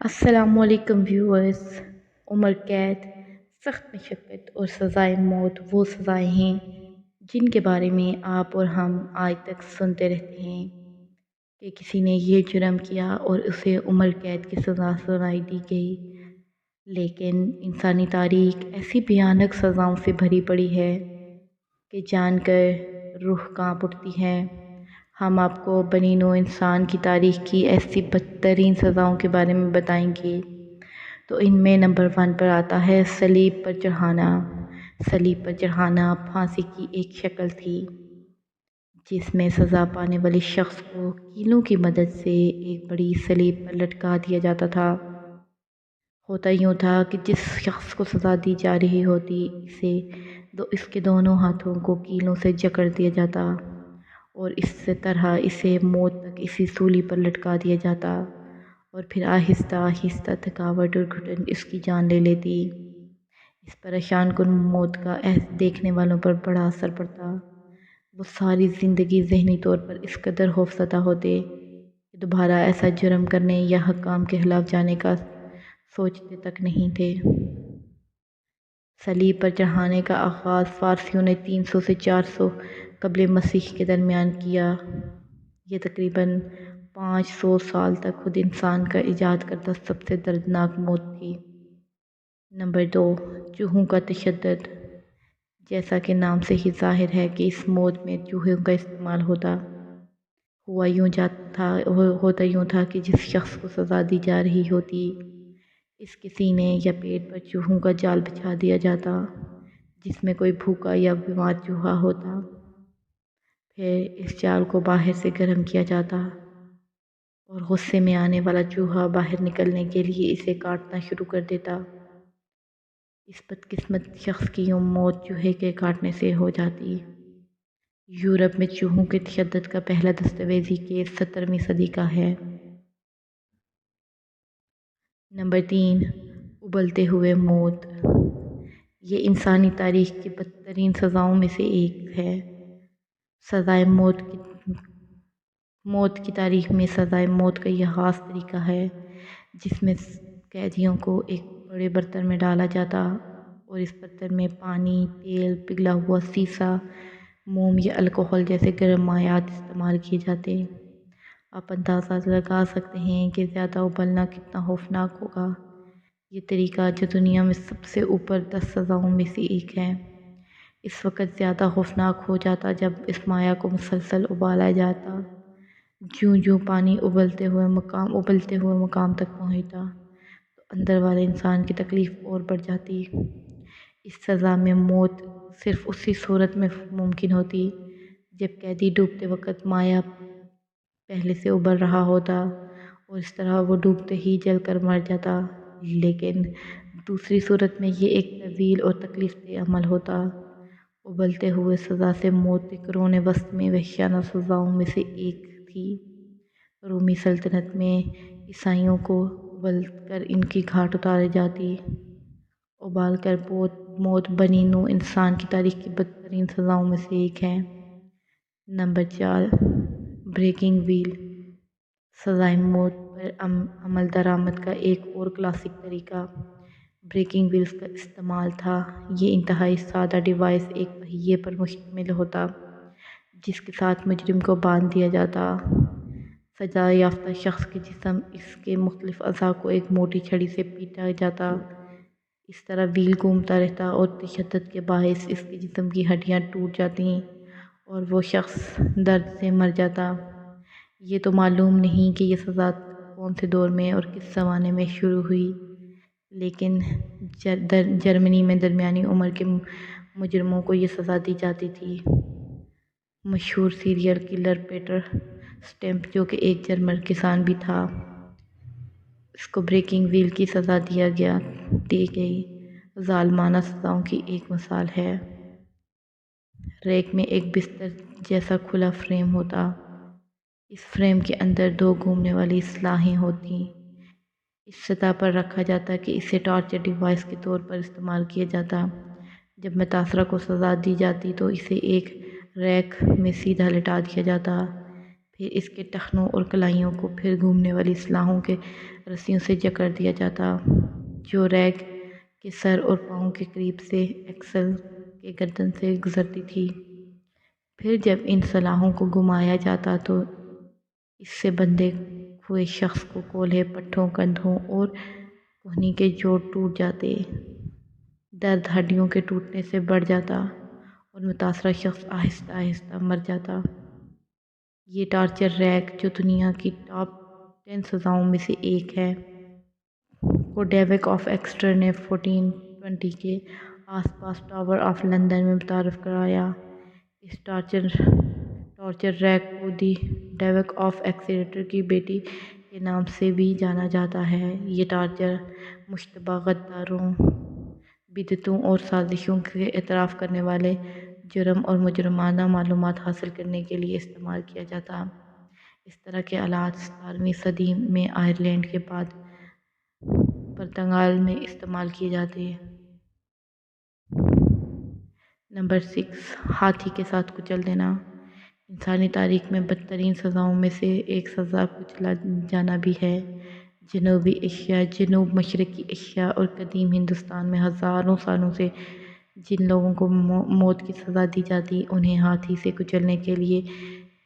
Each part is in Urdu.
السلام علیکم ویورز۔ عمر قید، سخت مشقت اور سزائے موت وہ سزائیں ہیں جن کے بارے میں آپ اور ہم آج تک سنتے رہتے ہیں کہ کسی نے یہ جرم کیا اور اسے عمر قید کی سزا سنائی دی گئی، لیکن انسانی تاریخ ایسی بھیانک سزاؤں سے بھری پڑی ہے کہ جان کر روح کانپ اٹھتی ہے۔ ہم آپ کو بنی نوع انسان کی تاریخ کی ایسی بدترین سزاؤں کے بارے میں بتائیں گے۔ تو ان میں نمبر 1 پر آتا ہے صلیب پر چڑھانا۔ صلیب پر چڑھانا پھانسی کی ایک شکل تھی جس میں سزا پانے والے شخص کو کیلوں کی مدد سے ایک بڑی صلیب پر لٹکا دیا جاتا تھا۔ ہوتا یوں تھا کہ جس شخص کو سزا دی جا رہی ہوتی اس کے دونوں ہاتھوں کو کیلوں سے جکڑ دیا جاتا اور اس طرح اسے موت تک اسی سولی پر لٹکا دیا جاتا، اور پھر آہستہ آہستہ تھکاوٹ اور گھٹن اس کی جان لے لیتی۔ اس پریشان کن موت کا دیکھنے والوں پر بڑا اثر پڑتا۔ وہ ساری زندگی ذہنی طور پر اس قدر خوفزدہ ہوتے کہ دوبارہ ایسا جرم کرنے یا حکام کے خلاف جانے کا سوچتے تک نہیں تھے۔ صلیب پر چڑھانے کا آغاز فارسیوں نے 300 سے 400 قبل مسیح کے درمیان کیا۔ یہ تقریباً 500 سال تک خود انسان کا ایجاد کردہ سب سے دردناک موت تھی۔ نمبر 2، چوہوں کا تشدد۔ جیسا کہ نام سے ہی ظاہر ہے کہ اس موت میں چوہوں کا استعمال ہوتا۔ ہوتا یوں تھا کہ جس شخص کو سزا دی جا رہی ہوتی اس کے سینے یا پیٹ پر چوہوں کا جال بچھا دیا جاتا، جس میں کوئی بھوکا یا بیمار چوہا ہوتا۔ پھر اس جال کو باہر سے گرم کیا جاتا اور غصے میں آنے والا چوہا باہر نکلنے کے لیے اسے کاٹنا شروع کر دیتا۔ اس بدقسمت شخص کی یوں موت چوہے کے کاٹنے سے ہو جاتی۔ یورپ میں چوہوں کے تشدد کا پہلا دستاویزی کیس 17ویں صدی کا ہے۔ نمبر 3، ابلتے ہوئے موت۔ یہ انسانی تاریخ کی بدترین سزاؤں میں سے ایک ہے۔ سزائے موت کی تاریخ میں سزائے موت کا یہ خاص طریقہ ہے جس میں قیدیوں کو ایک بڑے برتن میں ڈالا جاتا اور اس برتن میں پانی، تیل، پگھلا ہوا سیسا، موم یا الکحل جیسے گرم مائعات استعمال کیے جاتے۔ آپ اندازہ لگا سکتے ہیں کہ زیادہ ابلنا کتنا خوفناک ہوگا۔ یہ طریقہ جو دنیا میں سب سے اوپر 10 سزاؤں میں سے ایک ہے، اس وقت زیادہ خوفناک ہو جاتا جب اس مائع کو مسلسل ابالا جاتا۔ جوں جوں پانی ابلتے ہوئے مقام تک پہنچتا تو اندر والے انسان کی تکلیف اور بڑھ جاتی۔ اس سزا میں موت صرف اسی صورت میں ممکن ہوتی جب قیدی ڈوبتے وقت مائع پہلے سے ابل رہا ہوتا اور اس طرح وہ ڈوبتے ہی جل کر مر جاتا، لیکن دوسری صورت میں یہ ایک طویل اور تکلیف دہ عمل ہوتا۔ ابلتے ہوئے سزا سے موت قرون وسطی میں وحشیانہ سزاؤں میں سے ایک تھی۔ رومی سلطنت میں عیسائیوں کو ابال کر ان کی گھاٹ اتاری جاتی۔ ابال کر موت بنی نوع انسان کی تاریخ کی بدترین سزاؤں میں سے ایک ہے۔ Number 4، breaking wheel. سزائے موت پر عمل درآمد کا ایک اور کلاسک طریقہ بریکنگ ویلز کا استعمال تھا۔ یہ انتہائی سادہ ڈیوائس ایک پہیے پر مشتمل ہوتا جس کے ساتھ مجرم کو باندھ دیا جاتا۔ سزا یافتہ شخص کے جسم اس کے مختلف اعضاء کو ایک موٹی چھڑی سے پیٹا جاتا۔ اس طرح ویل گھومتا رہتا اور تشدد کے باعث اس کے جسم کی ہڈیاں ٹوٹ جاتی اور وہ شخص درد سے مر جاتا۔ یہ تو معلوم نہیں کہ یہ سزا کون سے دور میں اور کس زمانے میں شروع ہوئی، لیکن جرمنی میں درمیانی عمر کے مجرموں کو یہ سزا دی جاتی تھی۔ مشہور سیریل کلر پیٹر سٹیمپ، جو کہ ایک جرمن کسان بھی تھا، اس کو بریکنگ ویل کی سزا دی گئی ظالمانہ سزاؤں کی ایک مثال ہے۔ ریک میں ایک بستر جیسا کھلا فریم ہوتا۔ اس فریم کے اندر 2 گھومنے والی اصلاحیں ہوتیں۔ اس سطح پر رکھا جاتا کہ اسے ٹارچر ڈیوائس کے طور پر استعمال کیا جاتا۔ جب متاثرہ کو سزا دی جاتی تو اسے ایک ریک میں سیدھا لٹا دیا جاتا، پھر اس کے ٹخنوں اور کلائیوں کو پھر گھومنے والی سلاخوں کے رسیوں سے جکڑ دیا جاتا، جو ریگ کے سر اور پاؤں کے قریب سے ایکسل کے گردن سے گزرتی تھی۔ پھر جب ان سلاخوں کو گھمایا جاتا تو اس سے بندھے ہوئے شخص کو کولہے، پٹھوں، کندھوں اور کہنی کے جوڑ ٹوٹ جاتے، درد ہڈیوں کے ٹوٹنے سے بڑھ جاتا اور متاثرہ شخص آہستہ آہستہ مر جاتا۔ یہ ٹارچر ریگ، جو دنیا کی ٹاپ 10 سزاؤں میں سے ایک ہے، کو ڈیوک آف ایکسٹر نے 1420 کے آس پاس ٹاور آف لندن میں متعارف کرایا۔ اس ٹارچر ریگ کو دی ڈیوک آف ایکسیٹر کی بیٹی کے نام سے بھی جانا جاتا ہے۔ یہ ٹارچر مشتبہ غداروں، بدعتوں اور سازشوں کے اعتراف کرنے والے جرم اور مجرمانہ معلومات حاصل کرنے کے لیے استعمال کیا جاتا۔ اس طرح کے آلات 17ویں صدی میں آئرلینڈ کے بعد پرتگال میں استعمال کیے جاتے۔ نمبر 6، ہاتھی کے ساتھ کچل دینا۔ انسانی تاریخ میں بدترین سزاؤں میں سے ایک سزا کچلا جانا بھی ہے۔ جنوبی ایشیا، جنوب مشرقی ایشیا اور قدیم ہندوستان میں ہزاروں سالوں سے جن لوگوں کو موت کی سزا دی جاتی، انہیں ہاتھی سے کچلنے کے لیے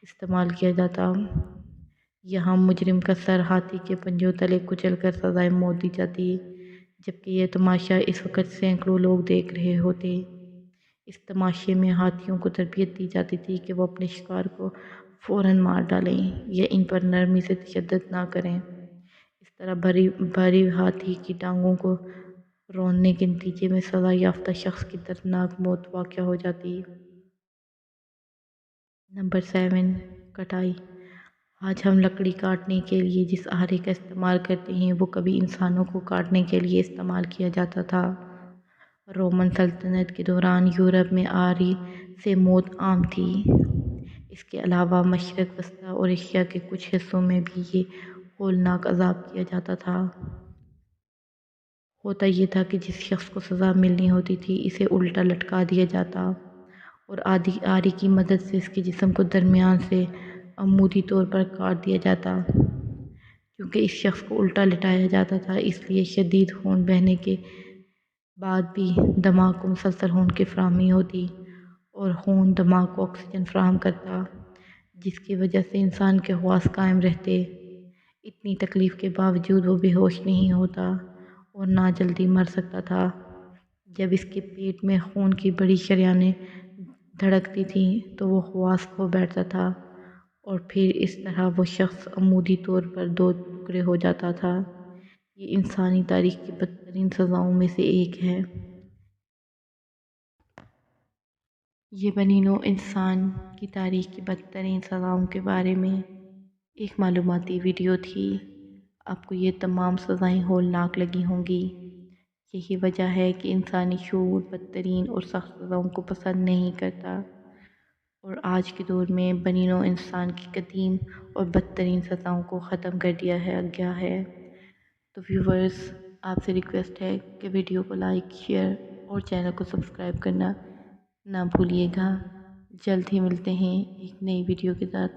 استعمال کیا جاتا۔ یہاں مجرم کا سر ہاتھی کے پنجوں تلے کچل کر سزائے موت دی جاتی، جبکہ یہ تماشا اس وقت سینکڑوں لوگ دیکھ رہے ہوتے۔ اس تماشے میں ہاتھیوں کو تربیت دی جاتی تھی کہ وہ اپنے شکار کو فوراً مار ڈالیں یا ان پر نرمی سے تشدد نہ کریں۔ اس طرح بھاری ہاتھی کی ٹانگوں کو روننے کے نتیجے میں سزا یافتہ شخص کی دردناک موت واقع ہو جاتی۔ نمبر 7، کٹائی۔ آج ہم لکڑی کاٹنے کے لیے جس آرے کا استعمال کرتے ہیں وہ کبھی انسانوں کو کاٹنے کے لیے استعمال کیا جاتا تھا۔ رومن سلطنت کے دوران یورپ میں آری سے موت عام تھی۔ اس کے علاوہ مشرق وسطیٰ اور ایشیا کے کچھ حصوں میں بھی یہ ہولناک عذاب کیا جاتا تھا۔ ہوتا یہ تھا کہ جس شخص کو سزا ملنی ہوتی تھی اسے الٹا لٹکا دیا جاتا اور آری کی مدد سے اس کے جسم کو درمیان سے عمودی طور پر کاٹ دیا جاتا۔ کیونکہ اس شخص کو الٹا لٹایا جاتا تھا، اس لیے شدید خون بہنے کے بعد بھی دماغ کو مسلسل خون کی فراہمی ہوتی اور خون دماغ کو آکسیجن فراہم کرتا، جس کی وجہ سے انسان کے حواس قائم رہتے۔ اتنی تکلیف کے باوجود وہ بے ہوش نہیں ہوتا اور نہ جلدی مر سکتا تھا۔ جب اس کے پیٹ میں خون کی بڑی شریانیں دھڑکتی تھیں تو وہ حواس کھو بیٹھتا تھا اور پھر اس طرح وہ شخص عمودی طور پر دو ٹکڑے ہو جاتا تھا۔ یہ انسانی تاریخ کی بدترین سزاؤں میں سے ایک ہے۔ یہ بنی نوع انسان کی تاریخ کی بدترین سزاؤں کے بارے میں ایک معلوماتی ویڈیو تھی۔ آپ کو یہ تمام سزائیں ہولناک لگی ہوں گی۔ یہی وجہ ہے کہ انسانی شعور بدترین اور سخت سزاؤں کو پسند نہیں کرتا اور آج کے دور میں بنی نوع انسان کی قدیم اور بدترین سزاؤں کو ختم کر دیا گیا ہے۔ تو ویورز، آپ سے ریکویسٹ ہے کہ ویڈیو کو لائک، شیئر اور چینل کو سبسکرائب کرنا نہ بھولیے گا۔ جلد ہی ملتے ہیں ایک نئی ویڈیو کے ساتھ۔